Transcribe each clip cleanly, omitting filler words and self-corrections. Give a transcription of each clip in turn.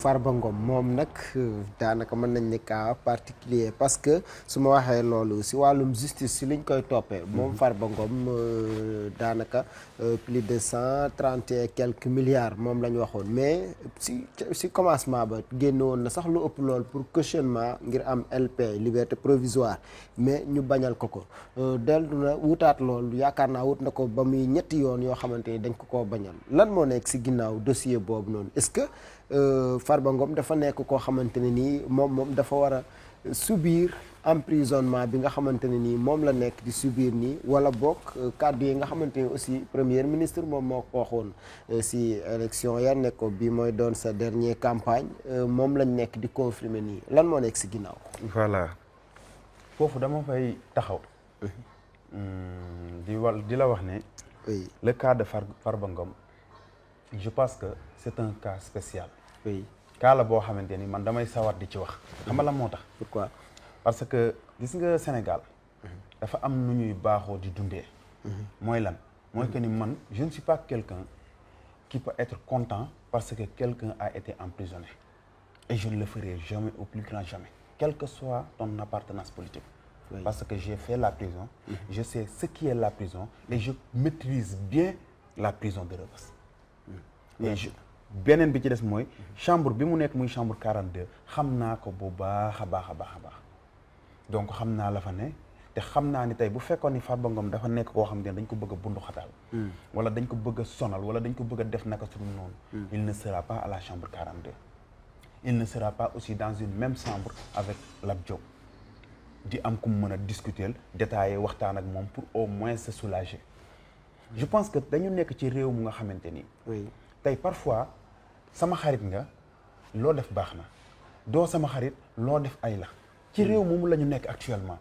Farba Ngom moom nag daanaka mën nañ ne cas particulier parce que su ma waxee loolu si wàllum justice si liñ koy toppee moom Farba Ngom daanaka plus de 130 et quelques milliards moom la ñu waxoon mais si commencement ba génne woon na sax lu ëpp lool pour cautionnement ngir am LP liberté provisoire mais ñu bañal ko dellu na wutaat loolu yaakaar naa wut na ko ba muy ñetti yoon yoo xamante ni dañ ko koo bañal lan moo nekk si ginnaaw dossier boobu noonu est-ce que Farba Ngom dafa nekk koo xamante ne nii moom dafa war a subir emprisonnement bi nga xamante ne nii moom la nekk di subir nii wala bokk kàddu yi nga xamante ni aussi premier ministre moom moo ko waxoon si élection ya nekk ko bi mooy doon sa dernier campagne moom lañ nekk di confirmer nii lan moo nekk si ginnaaw. voilà foofu dama fay taxaw. di la wax ne. oui le cas de Farba Ngom je pense que c'est un cas spécial. oui cas la boo xamante ni man damay sawar di ci wax. xam nga lan moo tax. pourquoi. parce que gis nga Sénégal. dafa am nu ñuy baaxoo di dundee. mooy lan mooy que ni man je ne suis pas quelqu'un qui peut être content parce que quelqu'un a été emprisonné. Et je ne le ferai jamais au plus grand jamais. Quelle que soit ton appartenance politique. Oui. Parce que j'ai fait la prison. Je sais ce qui est la prison. Et je maîtrise bien la prison de Rebeuss. Et beneen bi ci des mooy chambre bi mu nekk muy chambre 42 xam naa ko bu baax a baax a baax a baax donc xam naa la fa ne te xam naa ni tey bu fekkoon ni Farba Ngom dafa nekk koo xam ne dañ ko bëgg a bundu xataal wala dañ ko bëgg a sonal wala dañ ko bëgg a def naka su dul noonu il ne sera pas à la chambre 42 il ne sera pas aussi dans une même chambre avec Lat Diop di am ku mu mën a discuter détailler waxtaan ak moom pour au moins se soulager je pense que dañu nekk ci réew mu nga xamante ni tey parfois sama xarit nga loo def baax na doo sama xarit loo def ay la ci réew moomu la ñu nekk actuellement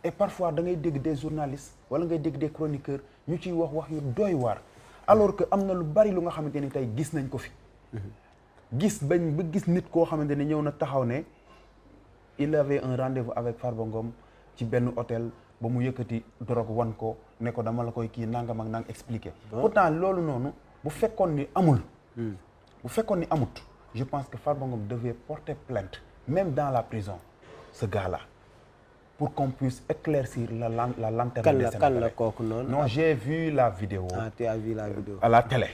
et parfois da ngay dégg des journalistes wala ngay dégg des chroniqueurs ñu ciy wax yu doy waar alors que am na lu bari lu nga xamante ni tey gis nañ ko fi gis bañ ba gis nit koo xamante ni ñëw na taxaw ne il avait un rendez-vous avec Farba Ngom ci benn hôtel ba mu yëkkati drogue wan ko ne ko dama la koy kii nangam ak nang expliquer pourtant loolu noonu bu fekkoon ni amul bu fekkoon ni amut je pense que Farba Ngom devait porter plainte même dans la prison ce gars-là pour qu'on puisse éclaircir la lanterne des Sénégalais. Kan la kooku noonu. Non, j'ai vu la vidéo. Ah, tu as vu la vidéo. À la télé.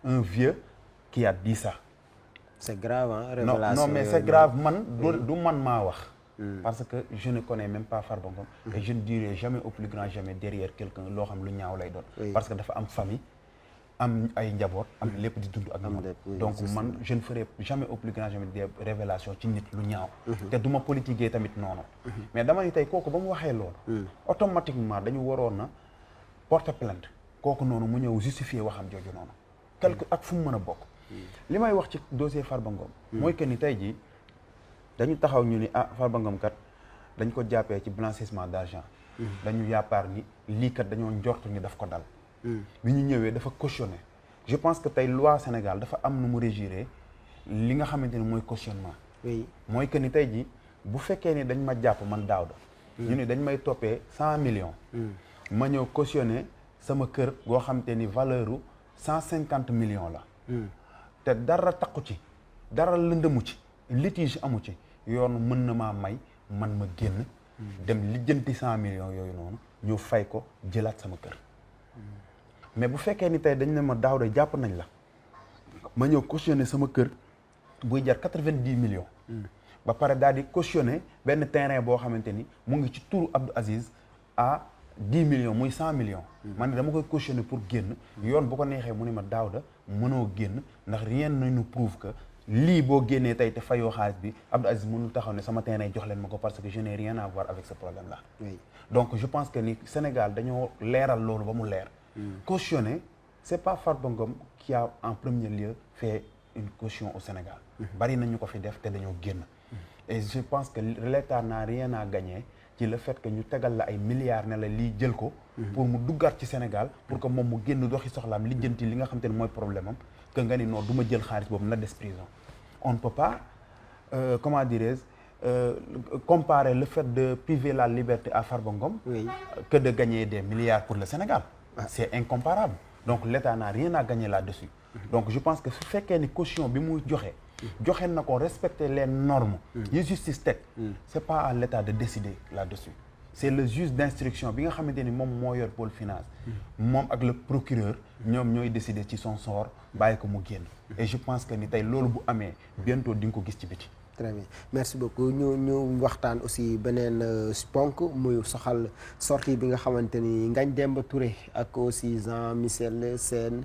Un vieux qui a dit ça. C'est grave, hein, révélation. Non, mais c'est grave, man, du man maa wax. Parce que je ne connais même pas Farba Ngom. Et je ne dirai jamais au plus grand jamais derrière quelqu'un loo xam lu ñaaw lay doon. Parce que dafa am famille. am ay njaboot am lépp di dund ak ñoom donc man je ne ferai jamais au plus grand jamais des révélations ci nit lu ñaaw te du ma politiquer tamit noonu mais dama ni tey kooku ba mu waxee loolu automatiquement dañu waroon na porter plainte kooku noonu mu ñëw justifier waxam jooju noonu quelque ak fu mu mën a bokk li may wax ci dossier Farba Ngom mooy que ni tey jii dañu taxaw ñu ni Farba Ngom kat dañ ko jàppee ci blanchissement d'argent dañu yaakaar ni lii kat dañoo njortu ni daf ko dal bi ñu ñëwee dafa cautionné je pense que tey loi Sénégal dafa am nu mu régiré li nga xamante ni mooy cautionnement mooy que ni tey ji bu fekkee ni dañ ma jàpp man Daouda ñu ni dañ may toppee 100 millions ma ñëw cautionné sama kër goo xamante ni valeur u 150 millions la te dara takku ci dara lëndëmu ci litige amu ci yoon mën na maa may man ma génn dem lijjanti 100 millions yooyu noonu ñu fay ko jëlaat sama kër mais bu fekkee ni tey dañ ne ma Daouda jàpp nañ la ma ñëw cautionné sama kër buy jar 90 millions ba pare daal di cautionné benn terrain boo xamante ni mu ngi ci turu Abdou Aziz à 10 millions muy 100 millions man ne dama koy cautionné pour génn yoon bu ko neexee mu ne ma Daouda mënoo génn ndax rien ne nous prouve que lii boo génnee tey te fayoo xaalis bi Abdou Aziz mënul taxaw ne sama terrain jox leen ma ko parce que je n'ai rien à voir avec ce problème là donc je pense que ni Sénégal dañoo leeral loolu ba mu leer cautionner c'est pas Farba Ngom qui a en premier lieu fait une caution au Sénégal bari nañu ko fi def te dañoo génn et je pense que l'État n'a rien à gagner ci le fait que ñu tegal la ay milliards ne la lii jël ko pour mu duggaat ci Sénégal pour que moom mu génn doxi soxlaam lijjanti li nga xam te ne mooy problème am que nga ni non du ma jël xaalis boobu na des prison on ne peut pas comment dirais-je comparer le fait de priver la liberté à Farba Ngom que de gagner des milliards pour le Sénégal c'est incomparable donc l'État n'a rien à gagner là-dessus donc je pense que su fekkee ni caution bi muy joxe joxe na ko respecter les normes yi justice teg c'est pas à l'État de décider là-dessus. C'est le juge d'instruction bi nga xamante ni moom moo yor pôle finance moom ak le procureur ñoom ñooy décider ci son sort bàyyi ko mu génn et je pense que ni tey loolu bu amee bientôt di nga ko gis ci biti. très bien merci beaucoup ñu waxtaan aussi beneen ponk muy soxal sortie bi nga xamante ni Ngagne Demba Touré ak aussi Jean-Michel Sène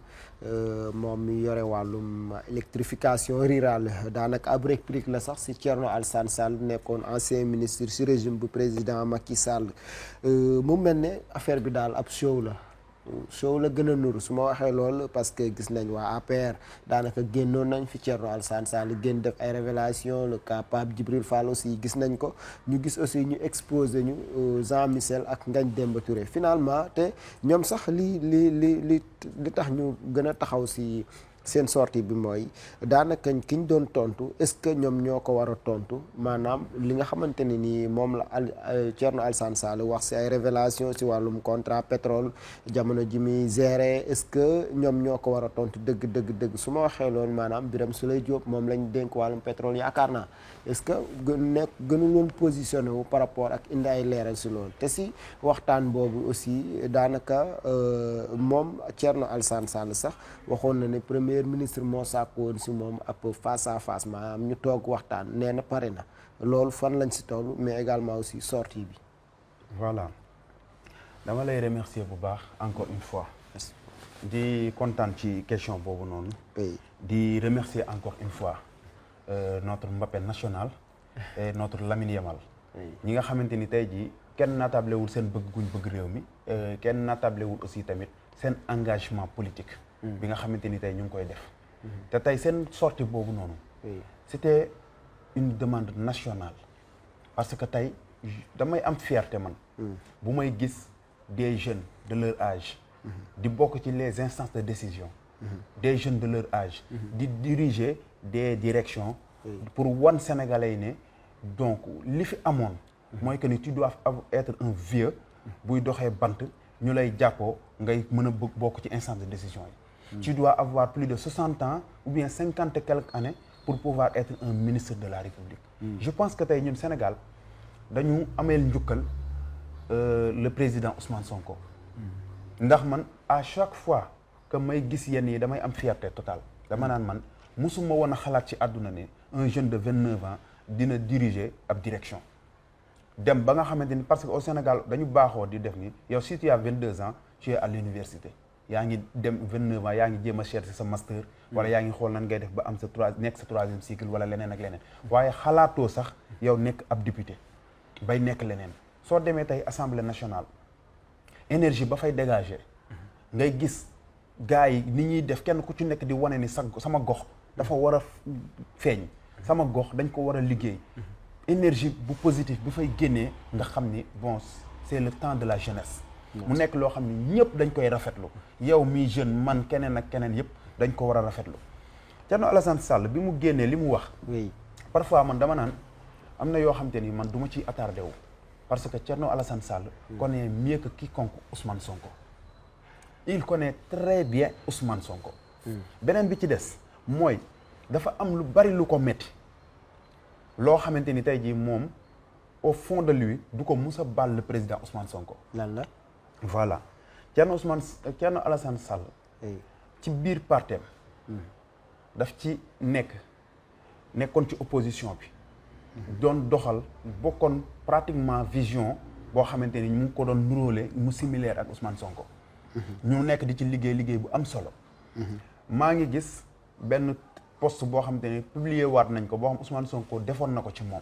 moom mi yore wàllum électrification rurale daanaka ab réplique la sax si Thierno Alassane Sall nekkoon ancien ministre si régime bu président Macky Sall mu mel ne affaire bi daal ab show la gën a nuru su ma waxee lool parce que gis nañ waa APR daanaka génnoon nañ fi Thierno Alassane Sall génn def ay révélation le cas Pape Djibril Fall aussi gis nañ ko ñu gis aussi ñu exposé ñu Jean-Michel ak Ngagne Demba Touré finalement te ñoom sax li tax ñu gën a taxaw si seen sortie bi mooy daanaka ki ñu doon tontu est-ce que ñoom ñoo ko war a tontu maanaam li nga xamante ne nii moom la Thierno Alassane Sall wax si ay révélation si wàllum contrat pétrole jamono ji muy géré est-ce que ñoom ñoo ko war a tontu dëgg su ma waxee loolu maanaam Birame Souleye Diop moom lañ dénk wàllum pétrole yaakaar naa est-ce que gënu loon positionné wu par rapport ak indi ay leeral si loolu te si waxtaan boobu aussi daanaka moom Thierno Alassane Sall sax waxoon na ne premier ministre moo sàkk woon si moom ab face à face maanaam ñu toog waxtaan nee na pare na loolu fan lañ si toll mais également aussi sortie bi. voilà dama lay remercier bu baax encore une fois. di kontaan ci question boobu noonu. di remercier encore une fois notre Mbappé national et notre Lamine Yamal. ñi nga xamante ni tey jii kenn naatablewul seen bëgg guñ bëgg réew mi kenn naatablewul aussi tamit seen engagement politique. bi nga xamante ni tey ñu ngi koy def. te tey seen sortie boobu noonu. c'était une demande nationale. parce que tey damay am fierté man. bu may gis des jeunes de leur âge. di bokk ci les instances de décision. des jeunes de leur âge. di diriger des directions. pour wan Sénégalais yi ne donc li fi amoon. mooy que ni tu dois être un vieux. buy doxee bant ñu lay jàppoo ngay mën a bokk ci instance de décision yi. Tu dois avoir plus de 60 ans ou bien 50 et quelques années pour pouvoir être un ministre de la République. Je pense que tey ñun Sénégal dañu ameel njukkal le président Ousmane Sonko. ndax man à chaque fois que may gis yenn yi damay am fierté totale. dama naan man musuma woon a xalaat ci àdduna ne un jeune de 29 ans dina diriger ab direction. dem ba nga xamante ni parce que au Sénégal dañu baaxoo di def ni yow si tu as 22 ans tu es à l'université. yaa ngi dem 29 ans yaa ngi jéem a chercher sa master wala yaa ngi xool nan ngay def ba am sa troisième cycle wala leneen ak leneen waaye xalaatoo sax yow nekk ab député bay nekk leneen soo demee tey assemblée nationale énergie ba fay dégager ngay gis gars yi ni ñuy def kenn ku ci nekk di wane ni sama gox dafa war a feeñ sama gox dañ ko war a liggéey énergie bu positif bu fay génnee nga xam ni bon c'est le temps de la jeunesse mu nekk loo xam ne ñëpp dañ koy rafetlu yow mi jeune man keneen ak keneen yëpp dañ ko war a rafetlu Thierno Alassane Sall bi mu génnee li mu wax. parfois man dama naan am na yoo xam te ni man du ma ciy attardé wu. parce que Thierno Alassane Sall connaît mieux que quiconque Ousmane Sonko. il connaît très bien Ousmane Sonko. beneen bi ci des mooy dafa am lu bari lu ko metti loo xamante ni tey jii moom au fond de lui du ko mus a baal le président Ousmane Sonko. lan la. voilà Thierno Alassane Sall ci biir partem daf ci nekkoon ci opposition bi doon doxal bokkoon pratiquement vision boo xamante ni mu ngi ko doon nuróole mu similaire ak Ousmane Sonko ñu nekk di ci liggéey bu am solo maa ngi gis benn post boo xamante ni publier waat nañ ko boo xam Ousmane Sonko defoon na ko ci moom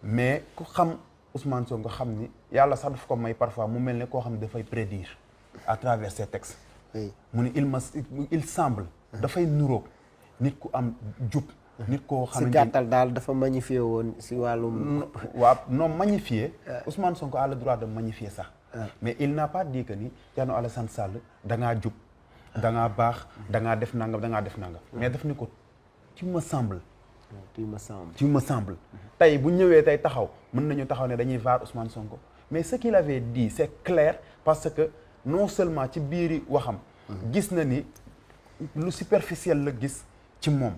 mais ku xam Ousmane Sonko xam ni yàlla sax daf ko may parfois mu mel ne koo xam ne dafay prédire à travers ses textes mu ne il semble dafay nuróog nit ku am jub nit koo xamante ni si gàttal daal dafa magnifié woon si wàllum waaw non magnifié Ousmane Sonko a le droit de magnifier sax mais il n'a pas dit que ni Thierno Alassane Sall da ngaa jub da ngaa baax da ngaa def nangam mais daf ni ko tu me semble tey bu ñëwee tey taxaw mën nañu taxaw ne dañuy vaar Ousmane Sonko mais ce qu'il avait dit c'est clair parce que non seulement ci biiri waxam gis na ni lu superficiel la gis ci moom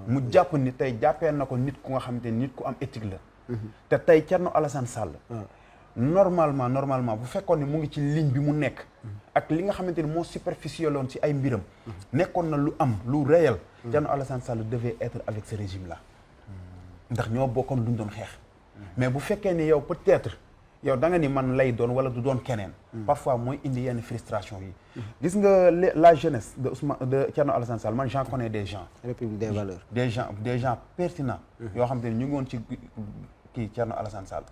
mu jàpp ni tey jàppee na ko nit ku nga xamante ni nit ku am éthique la te tey Thierno Alassane Sall normalement bu fekkoon ni mu ngi ci ligne bi mu nekk ak li nga xamante ni moo superficiel woon ci ay mbiram nekkoon na lu am lu réel Thierno Alassane Sall devait être avec ce régime là ndax ñoo bokkoon luñ doon xeex mais bu fekkee ni yow peut-être yow da nga ni man lay doon wala du doon keneen parfois mooy indi yenn frustration yi gis nga la jeunesse de Thierno Alassane Sall man j'en connais des gens République des valeurs des gens pertinents yoo xam te ne ñu ngi woon ci kii Thierno Alassane Sall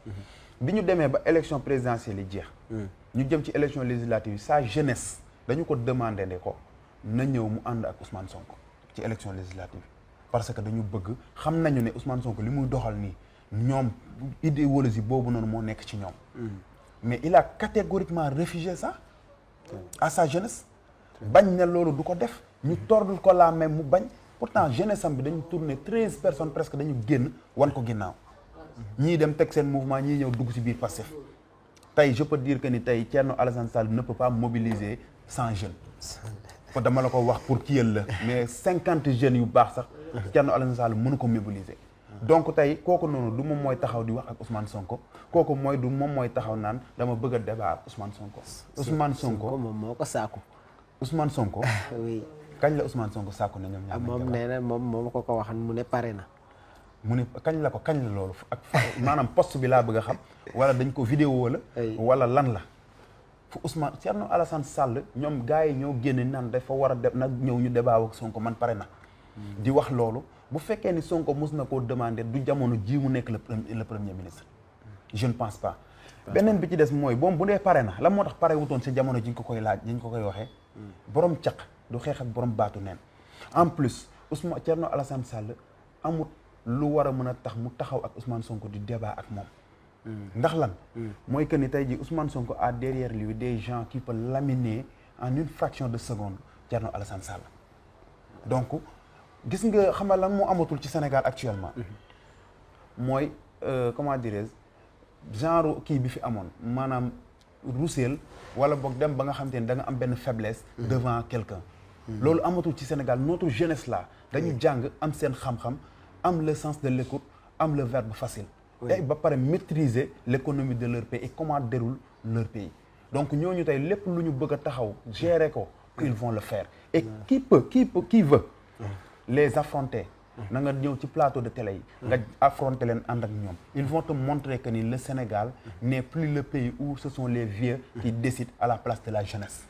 bi ñu demee ba élection présidentielle yi jeex ñu jëm ci élection législative yi sa jeunesse dañu ko demandé ne ko na ñëw mu ànd ak Ousmane Sonko ci élection législative parce que dañu bëgg xam nañu ne Ousmane Sonko li muy doxal nii ñoom idéologie boobu noonu moo nekk ci ñoom mais il a catégoriquement refusé ça à sa jeunesse bañ na loolu du ko def ñu tordul ko la même mu bañ pourtant jeunesse am bi dañu tourné 13 personnes presque dañu génn wan ko ginnaaw ñii dem teg seen mouvement ñii ñëw dugg ci biir Pastef tey je peux dire que ni tey Thierno Alassane Sall ne peut pas mobiliser 100 jeunes ko dama la ko wax pour kiyal la mais 50 jeunes yu baax sax Thierno Alassane Sall mënu ko mobiliser donc tey kooku noonu du moom mooy taxaw di wax ak Ousmane Sonko kooku mooy du moom mooy taxaw naan dama bëgg a débat ak Ousmane Sonko Ousmane Sonko moom moo ko sàkku Ousmane Sonko oui kañ la Ousmane Sonko sàkku ne ñoom ñaar moom nee na moom ko waxan mu ne pare na mu ne kañ la loolu ak maanaam poste bi laa bëgg a xam wala dañ ko vidéo la wala lan la fu Ousmane Thierno Alassane Sall ñoom gars yi ñoo génne naan dafa war a def nag ñëw ñu débat ak Sonko man pare na di wax loolu bu fekkee ni Sonko mos na koo demander du jamono ji mu nekk le premier ministre je ne pense pas beneen bi ci des mooy boom bu dee pare na la moo tax pare wutoon si jamono ji ñu ko koy laaj ji ñu ko koy waxee borom caq du xeex ak borom baatu neen en plus Ousmane Thierno Alassane Sall amut lu war a mën a tax mu taxaw ak Ousmane Sonko di débat ak moom ndax lan mooy que ni tey ji Ousmane Sonko a derrière lui des gens qui peuvent laminer en une fraction de seconde Thierno Alassane Sall donc gis nga xam nga lan moo amatul ci Sénégal actuellement mooy comment dirais-je genre kii bi fi amoon maanaam ruseel wala boog dem ba nga xam te ne da nga am benn faiblesse devant quelqu'un loolu amatul ci Sénégal notre jeunesse là dañu jàng am seen xam-xam am le sens de l'écoute am le verbe facile et ba pare maîtriser l'économie de leur pays et comment déroule leur pays donc ñooñu tey lépp lu ñu bëgg a taxaw gérer ko ils vont le faire et qui veut les affronter na nga ñëw ci plateau de télé yi nga affronter leen ànd ak ñoom ils vont te montrer que ni le Sénégal n'est plus le pays où ce sont les vieux qui décident à la place de la jeunesse